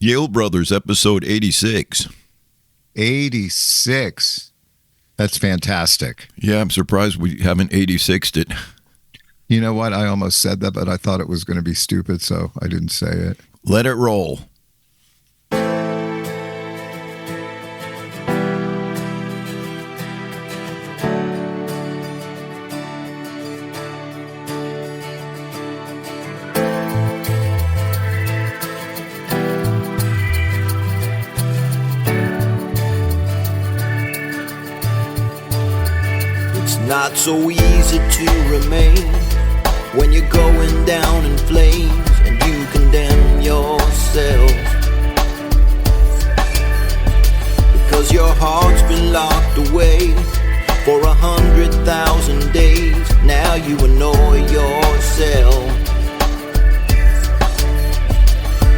Yale Brothers, episode 86. 86. That's fantastic. Yeah, I'm surprised we haven't 86'd it. You know what? I almost said that, but I thought it was going to be stupid, so I didn't say it. Let it roll. Not so easy to remain when you're going down in flames and you condemn yourself, because your heart's been locked away for 100,000 days. Now you annoy yourself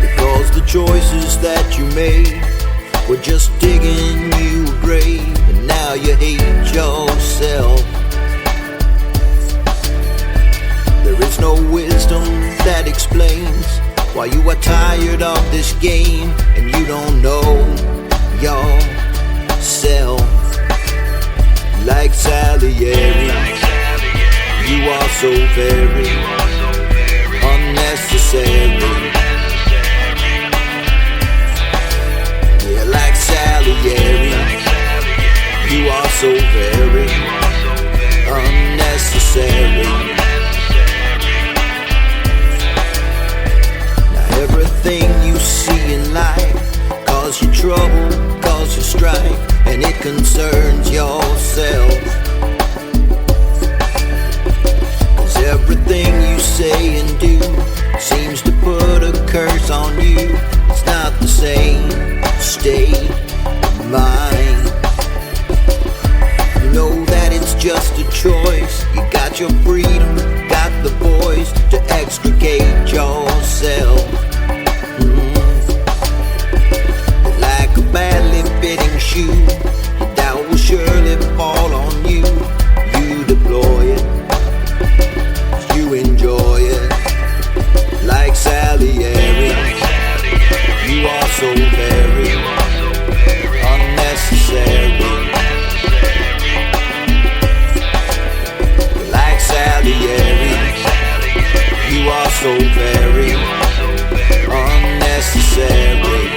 because the choices that you made were just digging you a grave, and now you hate yourself. There is no wisdom that explains why you are tired of this game and you don't know yourself. Like Salieri, you are so very unnecessary. Yeah, like Salieri, you are so very unnecessary. Everything you see in life cause you trouble, cause you strife, and it concerns yourself. Cause everything you say and do seems to put a curse on you. It's not the same state of mind. You know that it's just a choice. You got your freedom, got the voice to extricate yourself. Like a badly fitting shoe, that will surely fall on you. You deploy it, you enjoy it. Like Salieri, you are so very unnecessary. Like Salieri, you are so very unnecessary.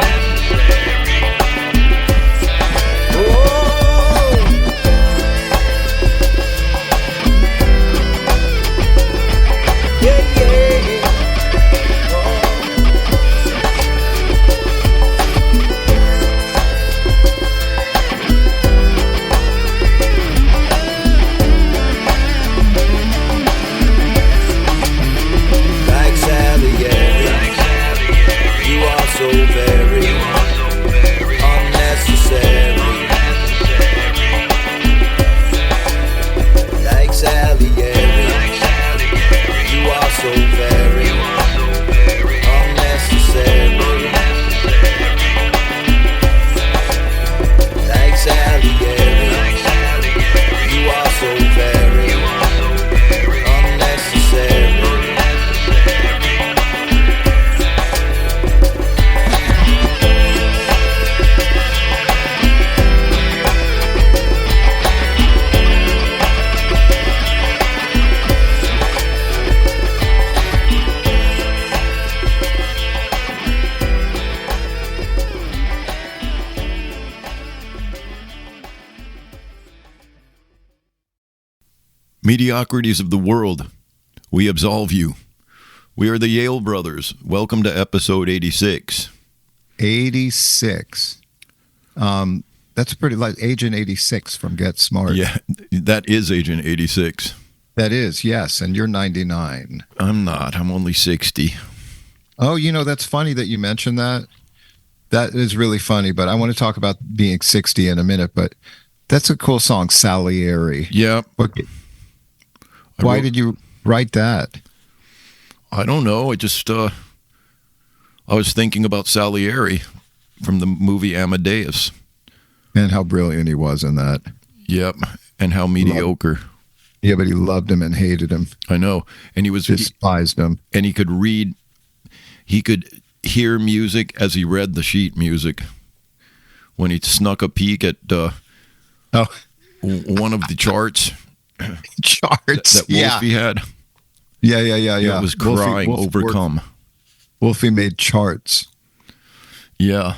Mediocrities of the world, we absolve you. We are the Yale Brothers. Welcome to episode 86. 86. That's pretty like Agent 86 from Get Smart. Yeah, that is Agent 86. That is, yes, and you're 99. I'm not. I'm only 60. Oh, you know, that's funny that you mentioned that. That is really funny, but I want to talk about being 60 in a minute, but that's a cool song, Salieri. Yeah. Why did you write that? I don't know. I just, I was thinking about Salieri from the movie Amadeus. And how brilliant he was in that. Yep. And how mediocre. Yeah, but he loved him and hated him. I know. And he was... Despised him. And he could read... He could hear music as he read the sheet music. When he snuck a peek at one of the charts that Wolfie had. Yeah. It was crying, overcome. Wolfie made charts. Yeah.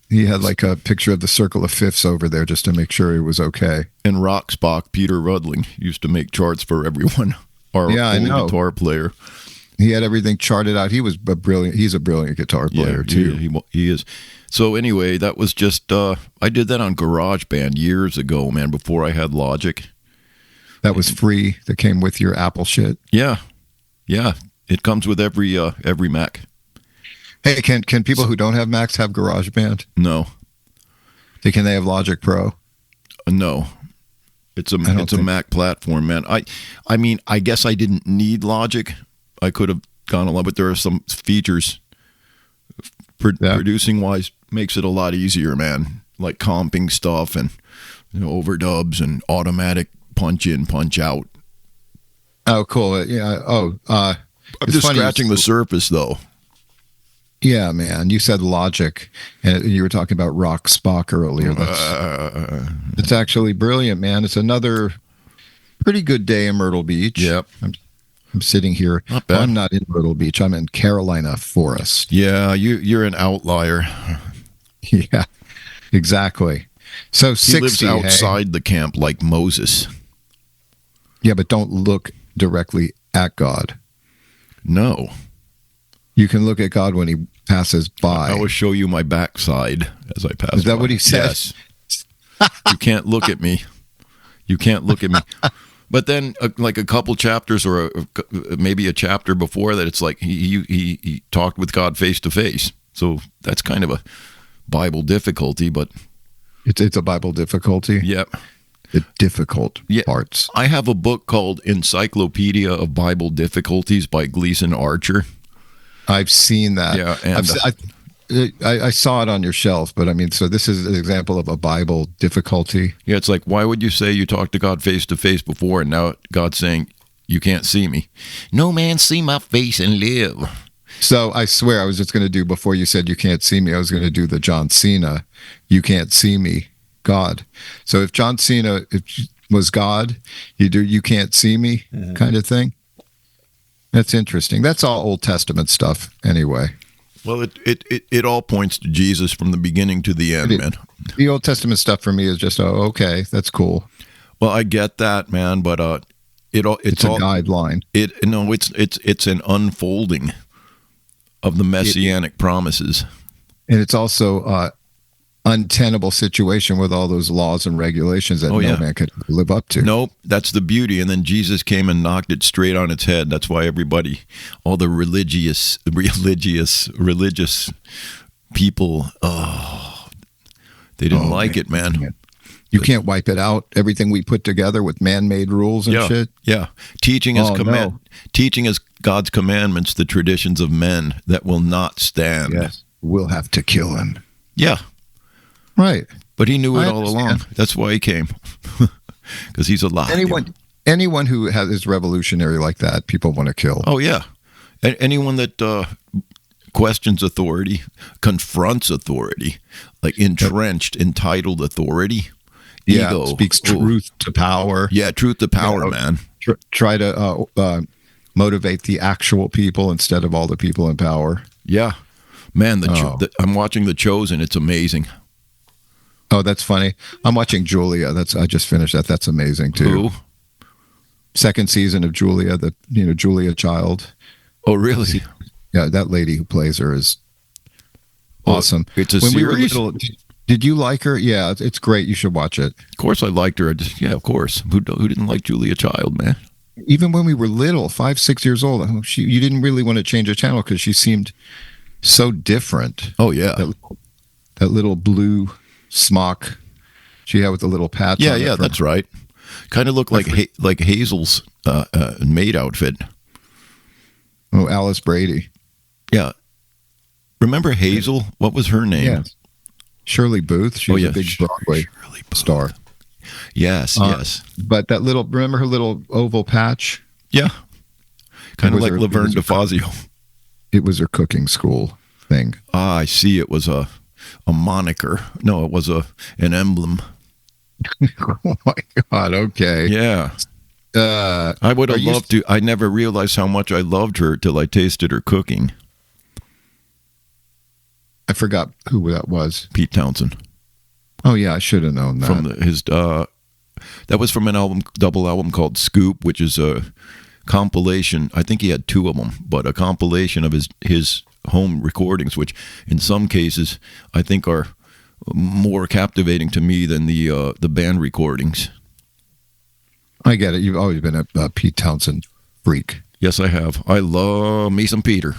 He had like a picture of the circle of fifths over there just to make sure he was okay. And Rock Spock, Peder Rudling, used to make charts for everyone. Our old guitar player. He had everything charted out. He was brilliant. He's a brilliant guitar player too. He is. So anyway, that was just, I did that on GarageBand years ago, man, before I had Logic. That was free. That came with your Apple shit. Yeah. It comes with every Mac. Hey, can people who don't have Macs have GarageBand? No. Can they have Logic Pro? No. It's a Mac platform, man. I mean, I guess I didn't need Logic. I could have gone along, but there are some features producing wise makes it a lot easier, man. Like comping stuff and overdubs and automatic punch in, punch out. Oh, cool. Yeah. I'm just scratching the surface, though. Yeah, man. You said Logic, and you were talking about Rock Spock earlier. It's actually brilliant, man. It's another pretty good day in Myrtle Beach. Yep. I'm sitting here. Not bad. I'm not in Myrtle Beach. I'm in Carolina Forest. Yeah, you're an outlier. Yeah, exactly. So 60, he lives outside the camp like Moses. Yeah, but don't look directly at God. No. You can look at God when he passes by. I will show you my backside as I pass by. Is that what he said? Yes. You can't look at me. You can't look at me. But then, like a couple chapters or maybe a chapter before that, it's like he talked with God face to face. So that's kind of a Bible difficulty, but it's a Bible difficulty. Yep. The difficult parts. I have a book called Encyclopedia of Bible Difficulties by Gleason Archer. I've seen that. Yeah, and I saw it on your shelf, but I mean, so this is an example of a Bible difficulty. Yeah, it's like, why would you say you talked to God face to face before, and now God's saying you can't see me? No man see my face and live. So I swear I was just going to do, before you said you can't see me, I was going to do the John Cena, you can't see me, God. So if John Cena was God, you can't see me kind of thing. That's interesting. That's all Old Testament stuff anyway. Well, it all points to Jesus from the beginning to the end, man. The Old Testament stuff for me is just, okay, that's cool. Well, I get that, man, but it's a guideline. It's an unfolding of the messianic promises. And it's also untenable situation with all those laws and regulations that no man could live up to. Nope, that's the beauty. And then Jesus came and knocked it straight on its head. That's why all the religious people, they didn't like it, man. You can't wipe it out. Everything we put together with man-made rules and shit. Yeah, teaching as God's commandments, the traditions of men that will not stand. Yes, we'll have to kill him. Yeah. Right. But he knew it all along. That's why he came. Because he's alive. Anyone who is revolutionary like that, people want to kill. Oh, yeah. Anyone that questions authority, confronts authority, like entrenched, entitled authority, ego. Speaks truth to power. Yeah, truth to power, man. Try to motivate the actual people instead of all the people in power. Yeah. Man, I'm watching The Chosen. It's amazing. Oh, that's funny. I'm watching Julia. I just finished that. That's amazing too. Who? Second season of Julia, Julia Child. Oh, really? Yeah, that lady who plays her is awesome. It's a series? We were little, did you like her? Yeah, it's great. You should watch it. Of course I liked her. Of course. Who didn't like Julia Child, man? Even when we were little, 5, 6 years old, you didn't really want to change the channel because she seemed so different. Oh, yeah. That little blue smock she had with the little patch. Yeah, that's right. Kind of looked like Hazel's maid outfit. Oh, Alice Brady. Yeah. Remember Hazel? What was her name? Yeah. Shirley Booth. She was a big Broadway star. Yes, yes. But remember her little oval patch? Yeah. Kind of like Laverne DeFazio. It was her cooking school. thing. Ah, I see. It was a moniker. No, it was an emblem. Oh my God. Okay. Yeah. I would have loved to. I never realized how much I loved her till I tasted her cooking. I forgot who that was. Pete Townshend. Oh yeah, I should have known that. From that was from an double album called Scoop, which is a compilation. I think he had 2 of them, but a compilation of his home recordings, which in some cases I think are more captivating to me than the band recordings. I get it. You've always been a Pete Townshend freak. Yes, I have. I love me some Peder.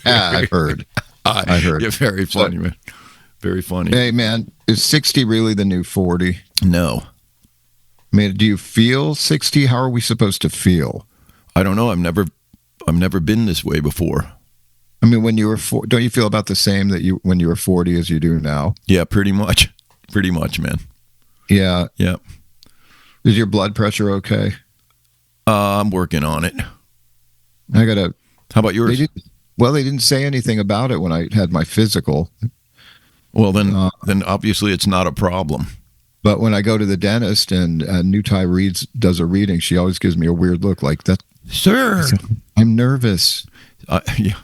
I've heard. I heard. You're very funny, man. Very funny. Hey, man, is 60 really the new 40? No. I mean, do you feel 60? How are we supposed to feel? I don't know. I've never been this way before. I mean, when you were don't you feel about the same when you were 40 as you do now? Yeah, pretty much. Pretty much, man. Yeah. Yeah. Is your blood pressure okay? I'm working on it. I gotta. How about yours? They didn't say anything about it when I had my physical. Well, then obviously it's not a problem. But when I go to the dentist and Nutai does a reading, she always gives me a weird look like that. Sir, I'm nervous. Yeah.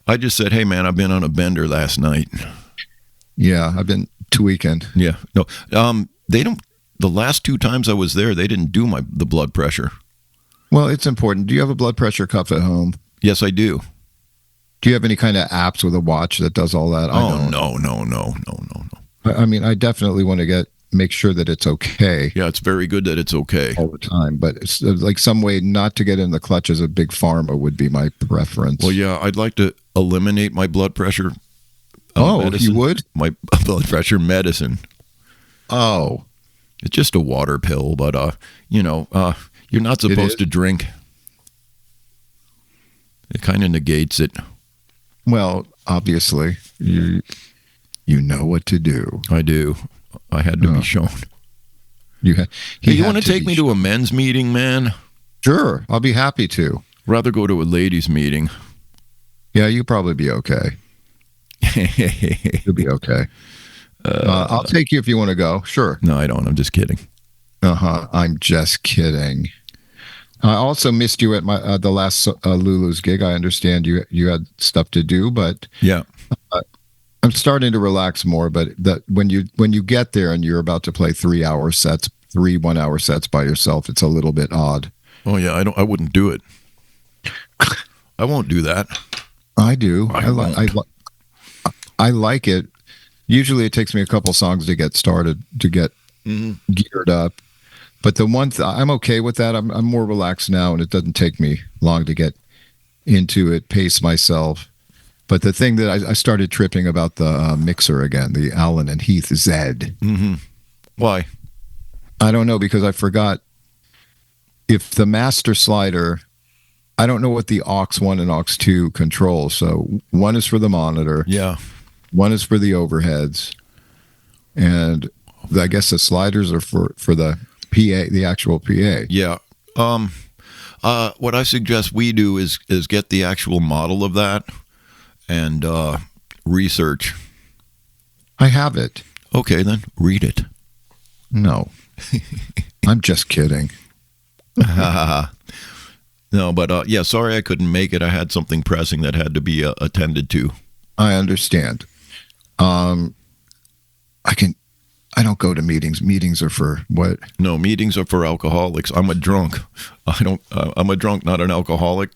I just said, hey, man, I've been on a bender last night. Yeah, I've been tweaking. Yeah. No, they don't. The last 2 times I was there, they didn't do the blood pressure. Well, it's important. Do you have a blood pressure cuff at home? Yes, I do. Do you have any kind of apps with a watch that does all that? Oh, no. I mean, I definitely want to make sure that it's okay. Yeah, it's very good that it's okay. All the time. But it's like some way not to get in the clutches of Big Pharma would be my preference. Well, yeah, I'd like to eliminate my blood pressure. Medicine. You would? My blood pressure medicine. Oh. It's just a water pill, but, you're not supposed to drink. It kind of negates it. Well, obviously, you know what to do. I do. I had to be shown. You want to take me to a men's meeting, man? Sure, I'll be happy to. Rather go to a ladies' meeting. Yeah, you'll probably be okay. You'll be okay. I'll take you if you want to go. Sure. No, I don't. I'm just kidding. I'm just kidding. I also missed you at my the last LuLu's gig. I understand you had stuff to do, but yeah, I'm starting to relax more. But when you get there and you're about to play 3 1-hour sets by yourself, it's a little bit odd. Oh yeah, I wouldn't do it. I won't do that. I do. I like it. Usually, it takes me a couple songs to get started, to get geared up. But the one I'm okay with that. I'm more relaxed now, and it doesn't take me long to get into it, pace myself. But the thing that I started tripping about the mixer again, the Allen and Heath Z. Mm-hmm. Why? I don't know, because I forgot if the master slider. I don't know what the aux 1 and aux 2 control. So one is for the monitor. Yeah. One is for the overheads, and I guess the sliders are for the PA, the actual PA. Yeah. What I suggest we do is get the actual model of that and research. I have it. Okay, then read it. No, I'm just kidding. No, but yeah, sorry I couldn't make it. I had something pressing that had to be attended to. I understand. I don't go to meetings. Meetings are for what? No, meetings are for alcoholics. I'm a drunk. I'm a drunk, not an alcoholic.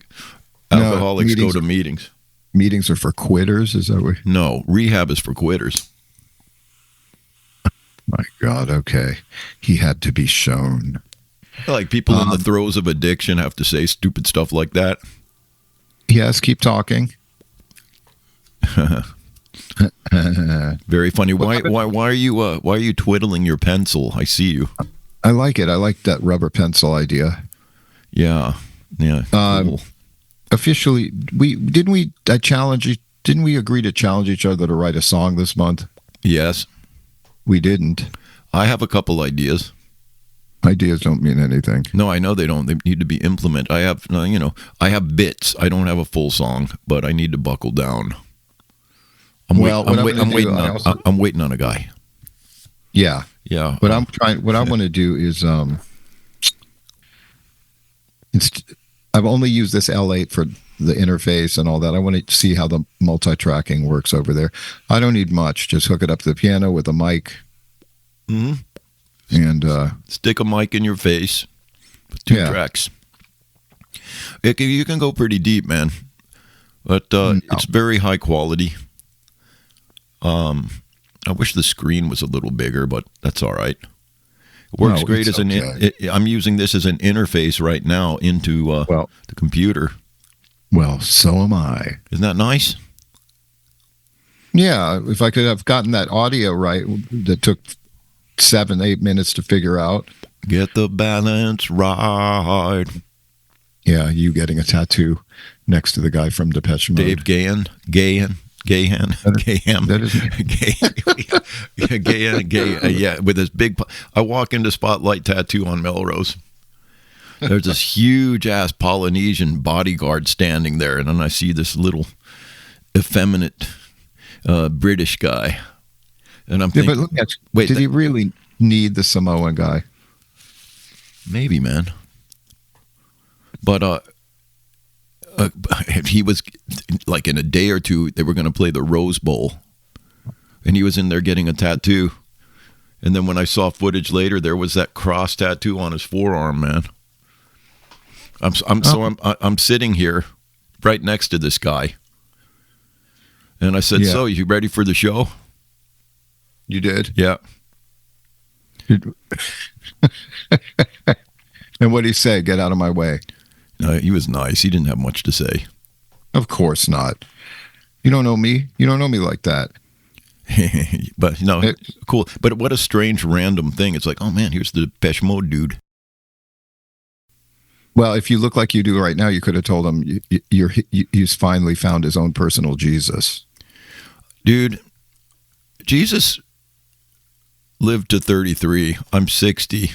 Alcoholics go to meetings. Meetings are for quitters, is that what? No, rehab is for quitters. My God, okay. He had to be shown. Like people in the throes of addiction have to say stupid stuff like that. Yes, keep talking. Very funny. Why are you twiddling your pencil? I see you. I like it. I like that rubber pencil idea. Yeah. Cool. Officially, didn't we agree to challenge each other to write a song this month? Yes. We didn't. I have a couple ideas. Ideas don't mean anything. No, I know they don't. They need to be implemented. I have, I have bits. I don't have a full song, but I need to buckle down. I'm waiting on a guy. Yeah. Yeah. What I want to do is, I've only used this L8 for the interface and all that. I want to see how the multi-tracking works over there. I don't need much. Just hook it up to the piano with a mic. Mm-hmm. And stick a mic in your face with 2 tracks. You can go pretty deep, man. But it's very high quality. I wish the screen was a little bigger, but that's all right. It works great as I'm using this as an interface right now into the computer. Well, so am I. Isn't that nice? Yeah, if I could have gotten that audio right, that took 7-8 minutes to figure out. Get the balance right. Yeah, you getting a tattoo next to the guy from Depeche Mode. Dave Gahan. Yeah, with his big. I walk into Spotlight Tattoo on Melrose. There's this huge ass Polynesian bodyguard standing there, and then I see this little effeminate British guy, and I'm thinking, but look did he really need the Samoan guy? Maybe, man. But he was like in a day or two, they were going to play the Rose Bowl, and he was in there getting a tattoo. And then when I saw footage later, there was that cross tattoo on his forearm, man. I'm sitting here right next to this guy, and I said, "So, you ready for the show?" You did? Yeah. And what did he say? Get out of my way. He was nice. He didn't have much to say. Of course not. You don't know me. You don't know me like that. But cool. But what a strange random thing. It's like, oh man, here's the Depeche Mode dude. Well, if you look like you do right now, you could have told him he's finally found his own personal Jesus. Dude, Jesus lived to 33. I'm 60.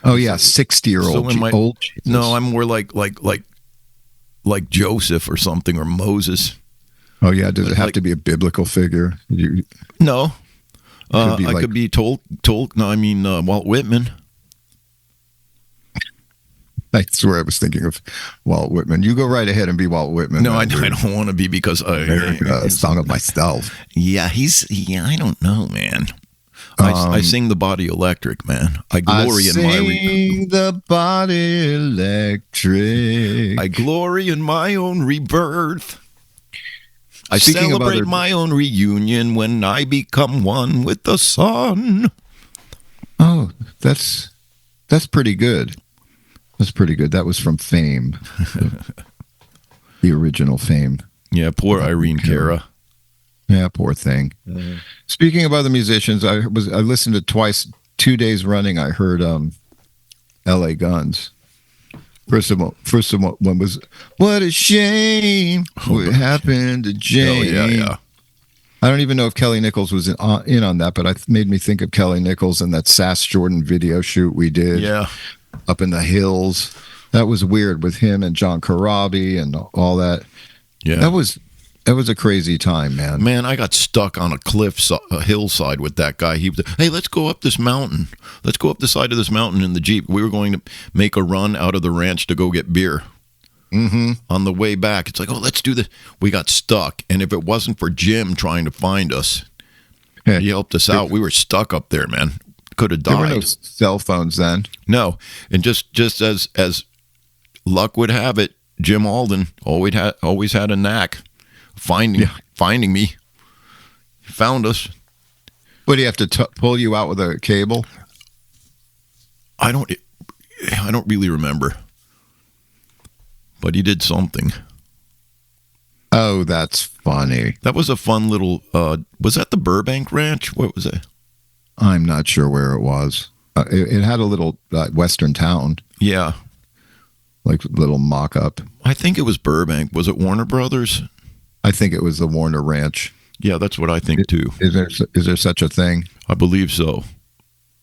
Oh yeah, 60-year-old old Jesus. No, I'm more like Joseph or something, or Moses. Oh yeah, does it have to be a biblical figure? No, I could be told. No, I mean Walt Whitman. I swear I was thinking of Walt Whitman. You go right ahead and be Walt Whitman. No, I don't want to be because a song of myself. Yeah, I don't know, man. I sing the body electric, man. I glory in the body electric. I glory in my own rebirth. I celebrate my own reunion when I become one with the sun. Oh, that's pretty good. That's pretty good. That was from Fame, the original Fame. Yeah, poor Irene Cara. Yeah, poor thing. Mm-hmm. Speaking of other musicians, I listened to twice, 2 days running. I heard L.A. Guns. First of all, one was "What a Shame What Happened to Jane." Oh yeah. I don't even know if Kelly Nichols was in on that, but it made me think of Kelly Nichols and that Sass Jordan video shoot we did. Yeah, up in the hills. That was weird with him and John Corabi and all that. Yeah, that was a crazy time, man. Man, I got stuck on a hillside with that guy. He was, hey, let's go up this mountain. Let's go up the side of this mountain in the Jeep. We were going to make a run out of the ranch to go get beer. Mm-hmm. On the way back, it's like, oh, let's do this. We got stuck. And if it wasn't for Jim trying to find us, he helped us out. We were stuck up there, man. Could have died. There were no cell phones then. No. And just as luck would have it, Jim Alden always had a knack finding me. He found us. What, do you have to pull you out with a cable? I don't really remember, but he did something. Oh, that's funny. That was a fun little. Was that the Burbank Ranch? What was it? I'm not sure where it was. It had a little western town. Yeah, like little mock-up. I think it was Burbank. Was it Warner Brothers? I think it was the Warner Ranch. Yeah, that's what I think too. Is there such a thing? I believe so.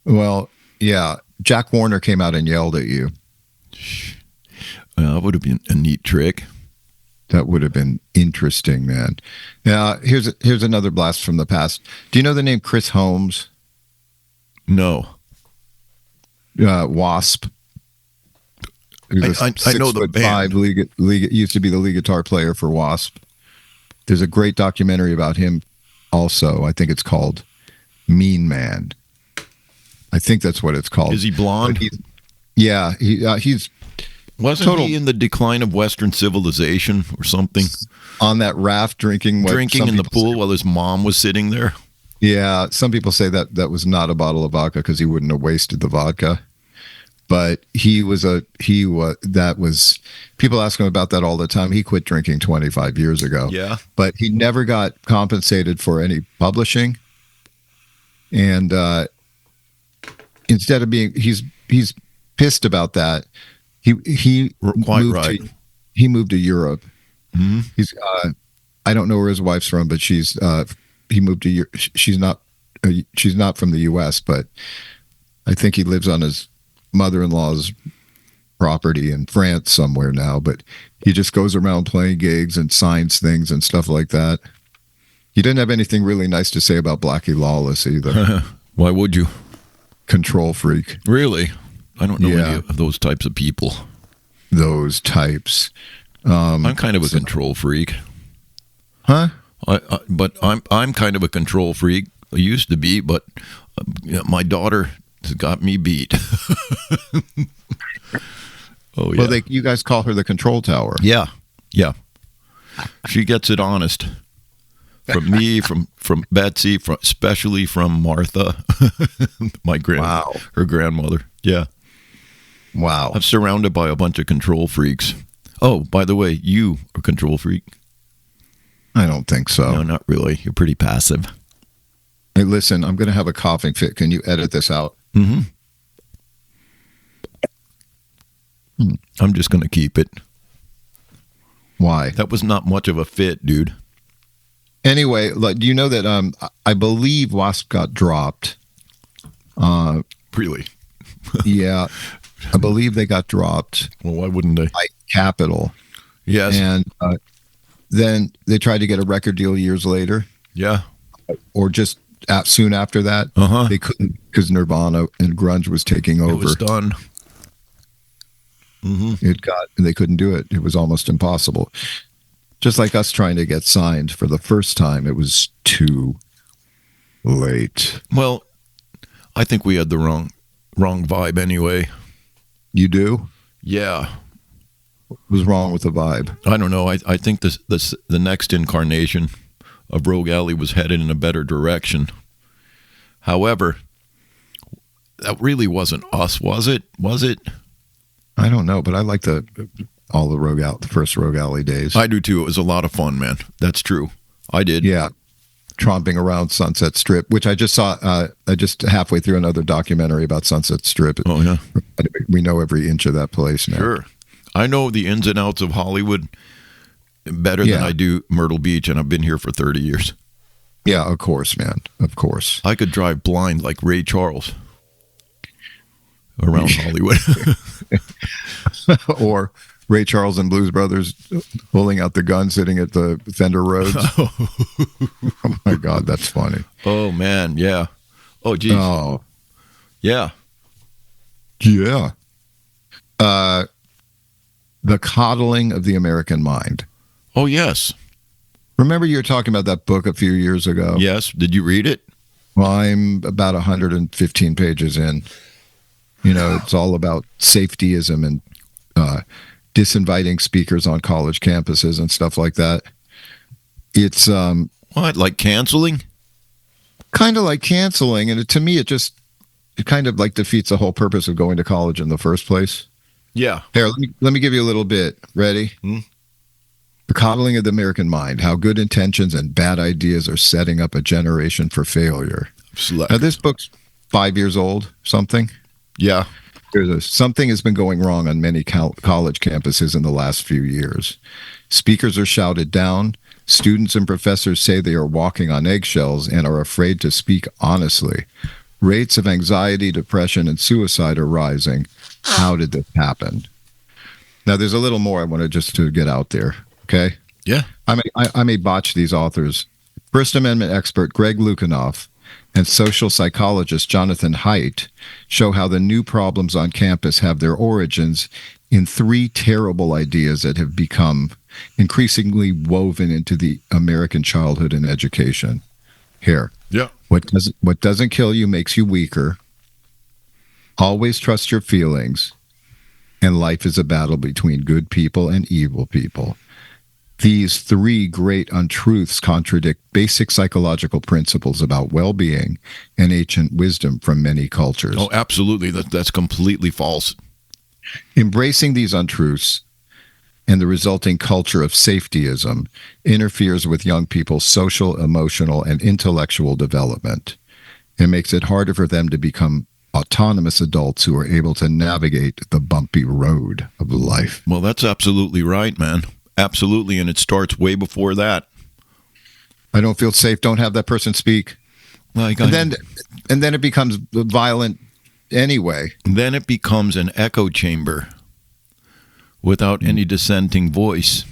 Well, yeah. Jack Warner came out and yelled at you, that would have been a neat trick. that would have been interesting, man. Now, here's another blast from the past. Do you know the name Chris Holmes? No. W.A.S.P. I know the band. Used to be the lead guitar player for W.A.S.P. There's a great documentary about him also. I think it's called Mean Man. I think that's what it's called. Is he blonde? He's Wasn't he in the decline of Western civilization or something? On that raft drinking in the pool while his mom was sitting there? Yeah, some people say that was not a bottle of vodka because he wouldn't have wasted the vodka. But people ask him about that all the time. He quit drinking 25 years ago. Yeah. But he never got compensated for any publishing. And instead of he's pissed about that. He moved to Europe. Mm-hmm. He's I don't know where his wife's from, but he moved to Europe. She's not from the U.S., but I think he lives on his mother-in-law's property in France somewhere now. But he just goes around playing gigs and signs things and stuff like that. He didn't have anything really nice to say about Blackie Lawless either. Why would you? Control freak. Really? I don't know any of those types of people. Those types. I'm kind of a control freak. Huh? But I'm kind of a control freak. I used to be, but my daughter has got me beat. Oh yeah. Well, you guys call her the control tower. Yeah. She gets it honest. From me, from Betsy, especially from Martha, her grandmother. Yeah. Wow. I'm surrounded by a bunch of control freaks. Oh, by the way, you are a control freak? I don't think so. No, not really. You're pretty passive. Hey, listen, I'm going to have a coughing fit. Can you edit this out? Mm-hmm. I'm just going to keep it. Why? That was not much of a fit, dude. Anyway, do you know that I believe W.A.S.P. got dropped? Really? Yeah. I believe they got dropped. Well, why wouldn't they? By Capitol. Yes. And then they tried to get a record deal years later. Yeah. Or just soon after that. Uh-huh. They couldn't because Nirvana and grunge was taking over. It was done. Mm-hmm. They couldn't do it. It was almost impossible. Just like us trying to get signed for the first time, it was too late. Well, I think we had the wrong vibe anyway. You do? Yeah. What was wrong with the vibe? I don't know. I think the next incarnation of Rogue Alley was headed in a better direction. However, that really wasn't us, was it? Was it? I don't know, but I like the first Rogue Alley days. I do too. It was a lot of fun, man. That's true. I did. Yeah. Tromping around Sunset Strip, which I just saw just halfway through another documentary about Sunset Strip. Oh, yeah. We know every inch of that place now. Sure. I know the ins and outs of Hollywood better than I do Myrtle Beach, and I've been here for 30 years. Yeah, of course, man. Of course. I could drive blind like Ray Charles around Hollywood. Or Ray Charles and Blues Brothers pulling out the gun, sitting at the Fender Rhodes. Oh my God, that's funny. Oh man, yeah. Oh geez. Oh, yeah. Yeah. The Coddling of the American Mind. Oh yes. Remember you were talking about that book a few years ago? Yes. Did you read it? Well, I'm about 115 pages in. You know, it's all about safetyism and disinviting speakers on college campuses and stuff like that. It's what, like canceling? Kind of like canceling, and to me, it kind of like defeats the whole purpose of going to college in the first place. Yeah. Here, let me give you a little bit. Ready? The Coddling of the American Mind: How Good Intentions and Bad Ideas Are Setting Up a Generation for Failure. Now, this book's 5 years old. Something. Yeah. Something has been going wrong on many college campuses in the last few years. Speakers are shouted down. Students and professors say they are walking on eggshells and are afraid to speak honestly. Rates of anxiety, depression, and suicide are rising. How did this happen? Now, there's a little more I wanted just to get out there, okay? Yeah. I may botch these authors. First Amendment expert Greg Lukianoff and social psychologist Jonathan Haidt show how the new problems on campus have their origins in 3 terrible ideas that have become increasingly woven into the American childhood and education. Here. Yeah. What doesn't kill you makes you weaker. Always trust your feelings. And life is a battle between good people and evil people. These 3 great untruths contradict basic psychological principles about well-being and ancient wisdom from many cultures. Oh, absolutely. That's completely false. Embracing these untruths and the resulting culture of safetyism interferes with young people's social, emotional, and intellectual development. It makes it harder for them to become autonomous adults who are able to navigate the bumpy road of life. Well, that's absolutely right, man. Absolutely, and it starts way before that. I don't feel safe. Don't have that person speak. Like, and then it becomes violent anyway. Then it becomes an echo chamber without any dissenting voice.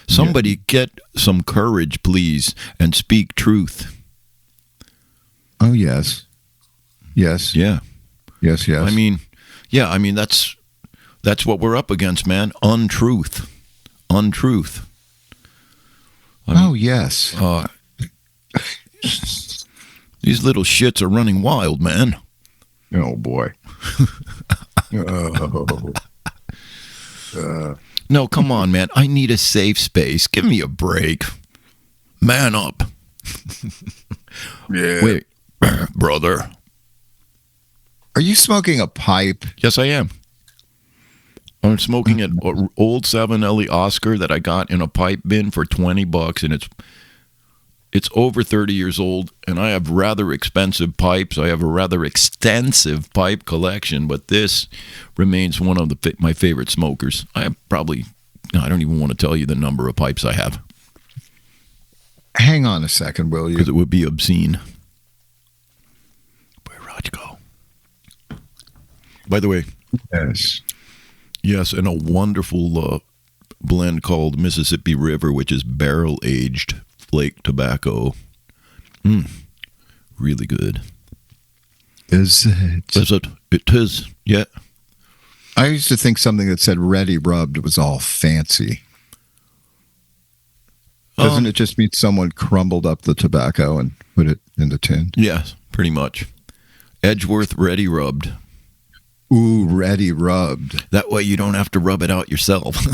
Somebody get some courage, please, and speak truth. Oh, yes. Yes. Yeah. Yes, yes. I mean, that's what we're up against, man. Untruth. Yes. These little shits are running wild, man. Oh, boy. No, come on, man. I need a safe space. Give me a break. Man up. Yeah. Wait, brother. Are you smoking a pipe? Yes, I am. I'm smoking an old Savinelli Oscar that I got in a pipe bin for $20, and it's over 30 years old, and I have rather expensive pipes. I have a rather extensive pipe collection, but this remains one of my favorite smokers. I don't even want to tell you the number of pipes I have. Hang on a second, will you? Because it would be obscene. Where Raj go? By the way. Yes. Yes, and a wonderful blend called Mississippi River, which is barrel-aged flake tobacco. Really good. Is it? Is it? It is, yeah. I used to think something that said ready rubbed was all fancy. Doesn't it just mean someone crumbled up the tobacco and put it in the tin? Yes, pretty much. Edgeworth Ready Rubbed. Ooh, ready rubbed. That way you don't have to rub it out yourself.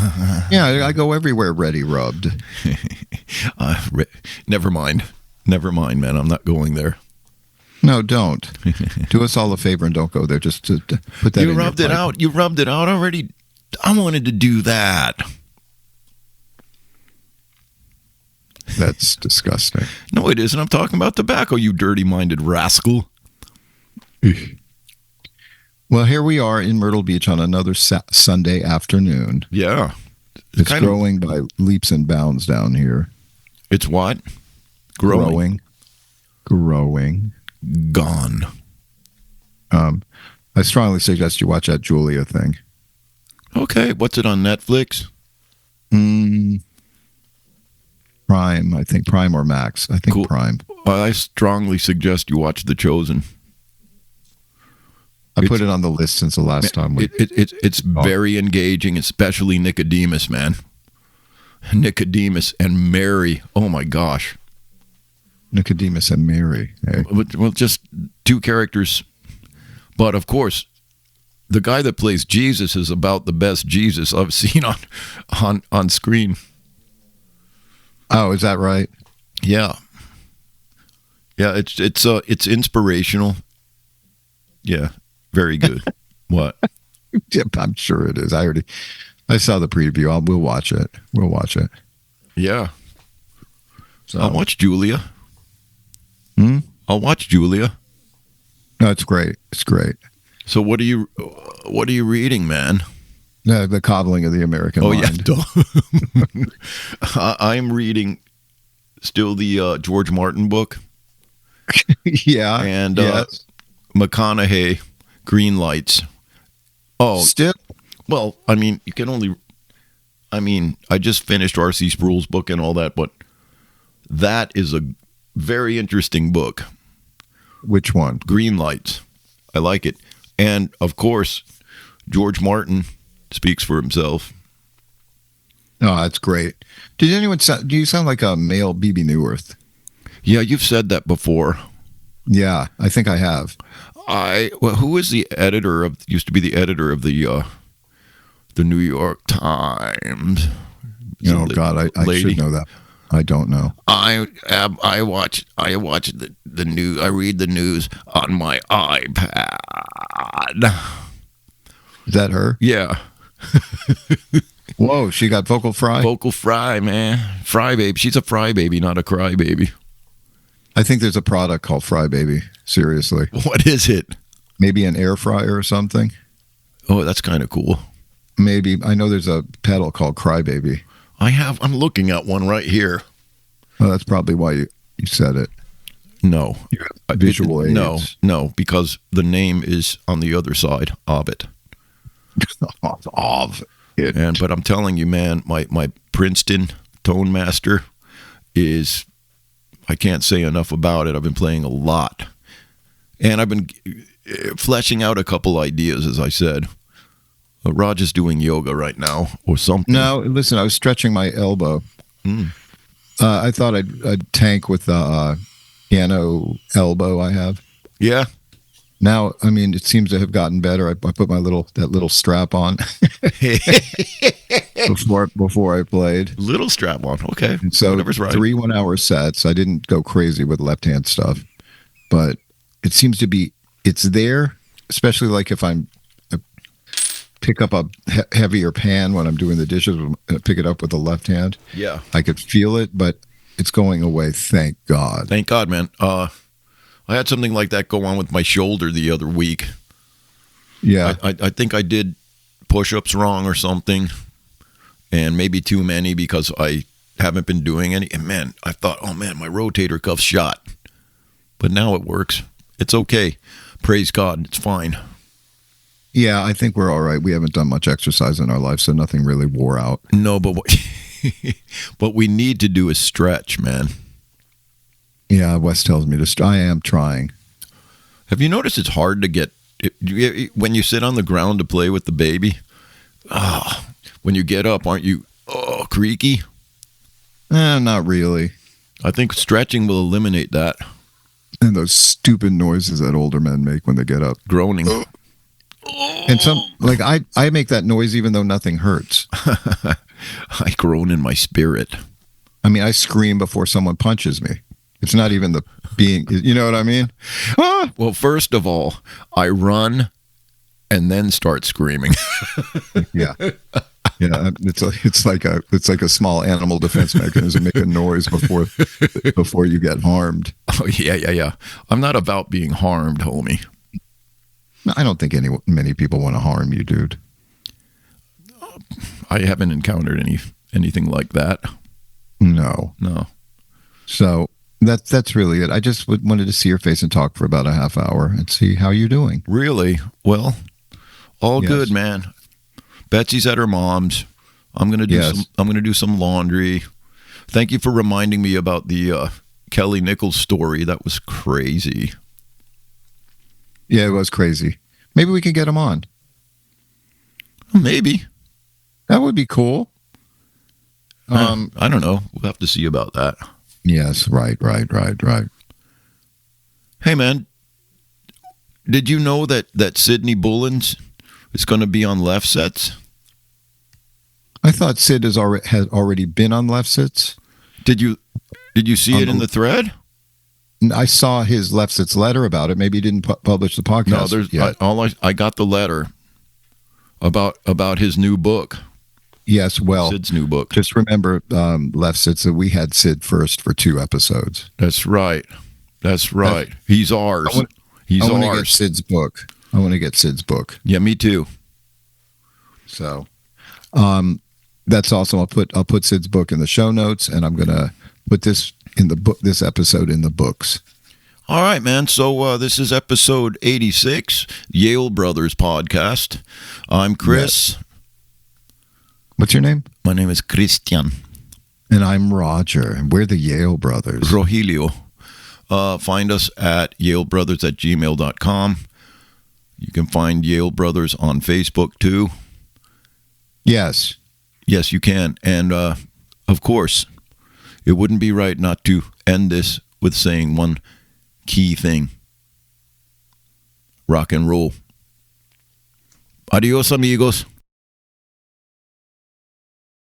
Yeah, I go everywhere ready rubbed. Never mind, man. I'm not going there. No, don't. Do us all a favor and don't go there. Just to put that in your pipe. You rubbed it out already? I wanted to do that. That's disgusting. No, it isn't. I'm talking about tobacco, you dirty-minded rascal. Well, here we are in Myrtle Beach on another Sunday afternoon. Yeah. It's growing by leaps and bounds down here. It's what? Growing. Gone. I strongly suggest you watch that Julia thing. Okay. What's it on Netflix? Prime, I think. Prime or Max. I think cool. Prime. I strongly suggest you watch The Chosen. I put it on the list since the last time we... It's very engaging, especially Nicodemus, man. Nicodemus and Mary. Oh, my gosh. Nicodemus and Mary. Hey. Well, just 2 characters. But, of course, the guy that plays Jesus is about the best Jesus I've seen on screen. Oh, is that right? Yeah. Yeah, it's inspirational. Yeah. Very good. What? Yep, I'm sure it is. I saw the preview. We'll watch it. Yeah. So. I'll watch Julia. I'll watch Julia. No, it's great. It's great. So what are you reading, man? The Coddling of the American Mind. Yeah. I'm reading still the George Martin book. Yeah. And yes. McConaughey, green lights. Oh, Still? well, I mean, you can only. I mean, I just finished R.C. Sproul's book and all that, but that is a very interesting book. Which one? Green lights. I like it. And, of course, George Martin speaks for himself. Oh, that's great. Do you sound like a male B.B. Newirth? Yeah, you've said that before. Yeah, I think I have. Who is the editor of, used to be the editor of the New York Times? Oh, God, I should know that. I don't know. I watch the news. I read the news on my iPad. Is that her? Yeah. Whoa, she got vocal fry? Vocal fry, man. Fry baby. She's a fry baby, not a cry baby. I think there's a product called Fry Baby. Seriously. What is it? Maybe an air fryer or something. Oh, that's kind of cool. Maybe. I know there's a pedal called Cry Baby. I'm looking at one right here. Well, that's probably why you said it. No. Visual aids. No, because the name is on the other side of it. Of it. But I'm telling you, man, my Princeton Tone Master is, I can't say enough about it. I've been playing a lot. And I've been fleshing out a couple ideas, as I said. Raj is doing yoga right now or something. No, listen, I was stretching my elbow. I thought I'd tank with the piano elbow I have. Yeah. Now, I mean, it seems to have gotten better. I put that little strap on before I played. Little strap on, okay. And so whatever's right. 3 1-hour sets. I didn't go crazy with left-hand stuff, but it seems to be, it's there, especially like if I pick up a heavier pan when I'm doing the dishes, pick it up with the left hand. Yeah. I could feel it, but it's going away. Thank God. Thank God, man. I had something like that go on with my shoulder the other week. Yeah. I think I did push-ups wrong or something, and maybe too many because I haven't been doing any. And man, I thought, oh man, my rotator cuff's shot. But now it works. It's okay. Praise God. It's fine. Yeah, I think we're all right. We haven't done much exercise in our life, so nothing really wore out. No, but what we need to do is stretch, man. Yeah, Wes tells me to. I am trying. Have you noticed it's hard to get when you sit on the ground to play with the baby? When you get up, aren't you creaky? Not really. I think stretching will eliminate that. And those stupid noises that older men make when they get up. Groaning. And some, like, I make that noise even though nothing hurts. I groan in my spirit. I mean, I scream before someone punches me. It's not even the being, you know what I mean? Ah! Well, first of all, I run and then start screaming. Yeah. Yeah, it's like a small animal defense mechanism, make a noise before you get harmed. Oh yeah. I'm not about being harmed, homie. No, I don't think many people want to harm you, dude. I haven't encountered anything like that. No. So that's really it. I just wanted to see your face and talk for about a half hour and see how you're doing. Really? Well, all good, man. Betsy's at her mom's. I'm gonna do some laundry. Thank you for reminding me about the Kelly Nichols story. That was crazy. Yeah, it was crazy. Maybe we can get him on. Maybe. That would be cool. I don't know. We'll have to see about that. Yes, right. Hey, man. Did you know that Sidney Bullins is going to be on Left Sets? I thought Sid has already been on Left Sets. Did you see it in the thread? I saw his Left Sets letter about it. Maybe he didn't publish the podcast. No, I got the letter about his new book. Yes, well, Sid's new book. Just remember, Left Sets, that we had Sid first for 2 episodes. That's right. He's ours. I want to get Sid's book. I want to get Sid's book. Yeah, me too. So, that's awesome. I'll put Sid's book in the show notes, and I'm gonna put this episode in the books. All right, man. So this is episode 86, Yale Brothers podcast. I'm Chris. Yeah. What's your name? My name is Christian. And I'm Roger. And we're the Yale Brothers. Rogelio. Find us at yalebrothers@gmail.com. You can find Yale Brothers on Facebook, too. Yes. Yes, you can. And, of course, it wouldn't be right not to end this with saying one key thing. Rock and roll. Adios, amigos.